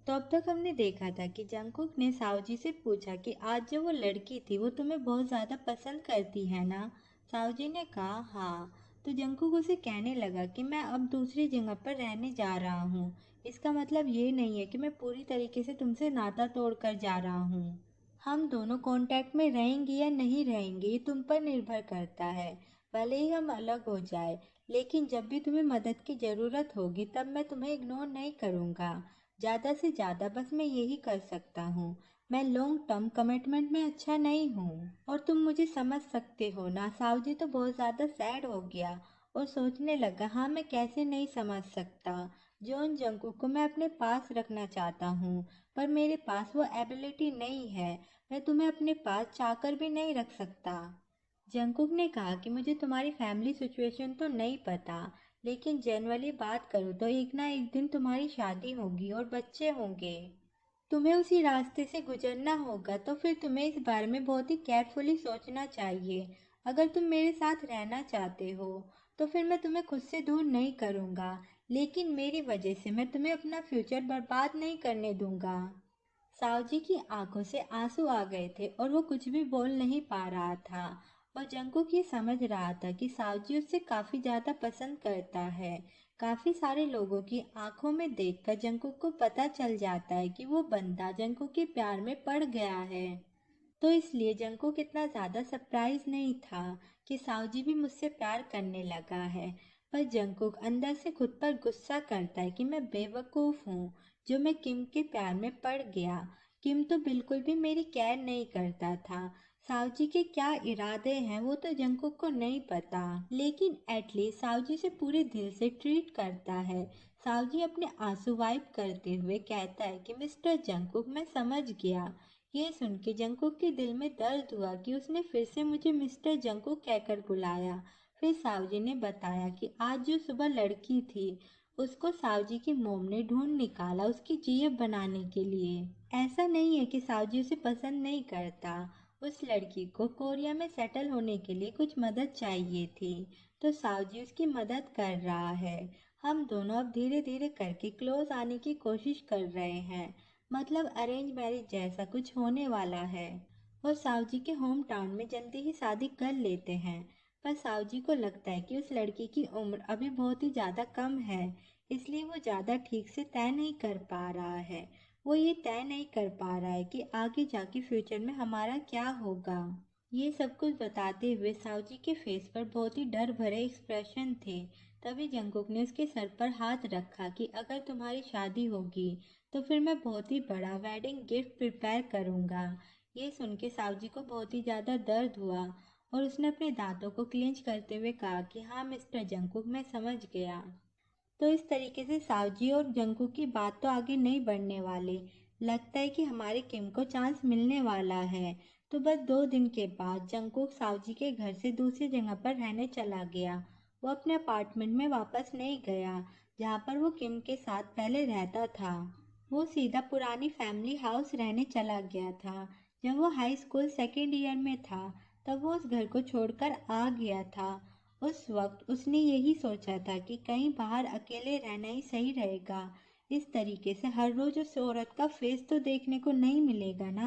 तो अब तक हमने देखा था कि जंगकुक ने साओजी से पूछा कि आज जो वो लड़की थी वो तुम्हें बहुत ज़्यादा पसंद करती है ना। साओजी ने कहा हाँ। तो जंगकुक उसे कहने लगा कि मैं अब दूसरी जगह पर रहने जा रहा हूँ। इसका मतलब ये नहीं है कि मैं पूरी तरीके से तुमसे नाता तोड़कर जा रहा हूँ। हम दोनों कांटेक्ट में रहेंगे या नहीं रहेंगे ये तुम पर निर्भर करता है। भले ही हम अलग हो जाए, लेकिन जब भी तुम्हें मदद की ज़रूरत होगी तब मैं तुम्हें इग्नोर नहीं करूँगा। ज़्यादा से ज़्यादा बस मैं यही कर सकता हूँ। मैं लॉन्ग टर्म कमिटमेंट में अच्छा नहीं हूँ और तुम मुझे समझ सकते हो ना। सावजी तो बहुत ज़्यादा सैड हो गया और सोचने लगा, हाँ मैं कैसे नहीं समझ सकता। जॉन जंगकुक को मैं अपने पास रखना चाहता हूँ, पर मेरे पास वो एबिलिटी नहीं है। मैं तुम्हें अपने पास चाहकर भी नहीं रख सकता। जंगकुक ने कहा कि मुझे तुम्हारी फैमिली सिचुएशन तो नहीं पता, लेकिन जनरली बात करूँ तो एक ना एक दिन तुम्हारी शादी होगी और बच्चे होंगे। तुम्हें उसी रास्ते से गुजरना होगा, तो फिर तुम्हें इस बारे में बहुत ही केयरफुली सोचना चाहिए। अगर तुम मेरे साथ रहना चाहते हो तो फिर मैं तुम्हें खुद से दूर नहीं करूँगा, लेकिन मेरी वजह से मैं तुम्हें अपना फ्यूचर बर्बाद नहीं करने दूंगा। सावजी की आंखों से आंसू आ गए थे और वो कुछ भी बोल नहीं पा रहा था। और जंकुक ये समझ रहा था कि सावजी उससे काफी ज्यादा पसंद करता है। काफी सारे लोगों की आंखों में देखकर जंकुक को पता चल जाता है कि वो बंदा जंकुक के प्यार में पड़ गया है। तो इसलिए जंकुक इतना ज़्यादा सरप्राइज नहीं था कि सावजी भी मुझसे प्यार करने लगा है। पर जंकुक अंदर से खुद पर गुस्सा करता है कि मैं बेवकूफ़ हूँ जो मैं किम के प्यार में पड़ गया। किम तो बिल्कुल भी मेरी केयर नहीं करता था। सावजी के क्या इरादे हैं वो तो जंकुक को नहीं पता, लेकिन एटलीस्ट सावजी से पूरे दिल से ट्रीट करता है। सावजी अपने आंसू वाइप करते हुए कहता है कि मिस्टर जंकुक मैं समझ गया। ये सुन के जंकुक के दिल में दर्द हुआ कि उसने फिर से मुझे मिस्टर जंकुक कहकर बुलाया। फिर सावजी ने बताया कि आज जो सुबह लड़की थी उसको सावजी की मोम ने ढूंढ निकाला उसकी जीएफ बनाने के लिए। ऐसा नहीं है कि सावजी उसे पसंद नहीं करता। उस लड़की को कोरिया में सेटल होने के लिए कुछ मदद चाहिए थी, तो सावजी उसकी मदद कर रहा है। हम दोनों अब धीरे धीरे करके क्लोज आने की कोशिश कर रहे हैं। मतलब अरेंज मैरिज जैसा कुछ होने वाला है और सावजी के होम टाउन में जल्दी ही शादी कर लेते हैं। पर सावजी को लगता है कि उस लड़की की उम्र अभी बहुत ही ज़्यादा कम है, इसलिए वो ज़्यादा ठीक से तय नहीं कर पा रहा है। वो ये तय नहीं कर पा रहा है कि आगे जाके फ्यूचर में हमारा क्या होगा। ये सब कुछ बताते हुए सावजी के फेस पर बहुत ही डर भरे एक्सप्रेशन थे। तभी जंकुक ने उसके सर पर हाथ रखा कि अगर तुम्हारी शादी होगी तो फिर मैं बहुत ही बड़ा वेडिंग गिफ्ट प्रिपेयर करूंगा। ये सुन के सावजी को बहुत ही ज़्यादा दर्द हुआ और उसने अपने दांतों को क्लेंच करते हुए कहा कि हाँ मिस्टर जंकुक मैं समझ गया। तो इस तरीके से सावजी और जंकुक की बात तो आगे नहीं बढ़ने वाली। लगता है कि हमारे किम को चांस मिलने वाला है। तो बस 2 दिन के बाद जंकुक सावजी के घर से दूसरी जगह पर रहने चला गया। वो अपने अपार्टमेंट में वापस नहीं गया जहाँ पर वो किम के साथ पहले रहता था। वो सीधा पुरानी फैमिली हाउस रहने चला गया था। जब वो हाई स्कूल सेकेंड ईयर में था तब वो उस घर को छोड़कर आ गया था। उस वक्त उसने यही सोचा था कि कहीं बाहर अकेले रहना ही सही रहेगा। इस तरीके से हर रोज उस औरत का फेस तो देखने को नहीं मिलेगा ना।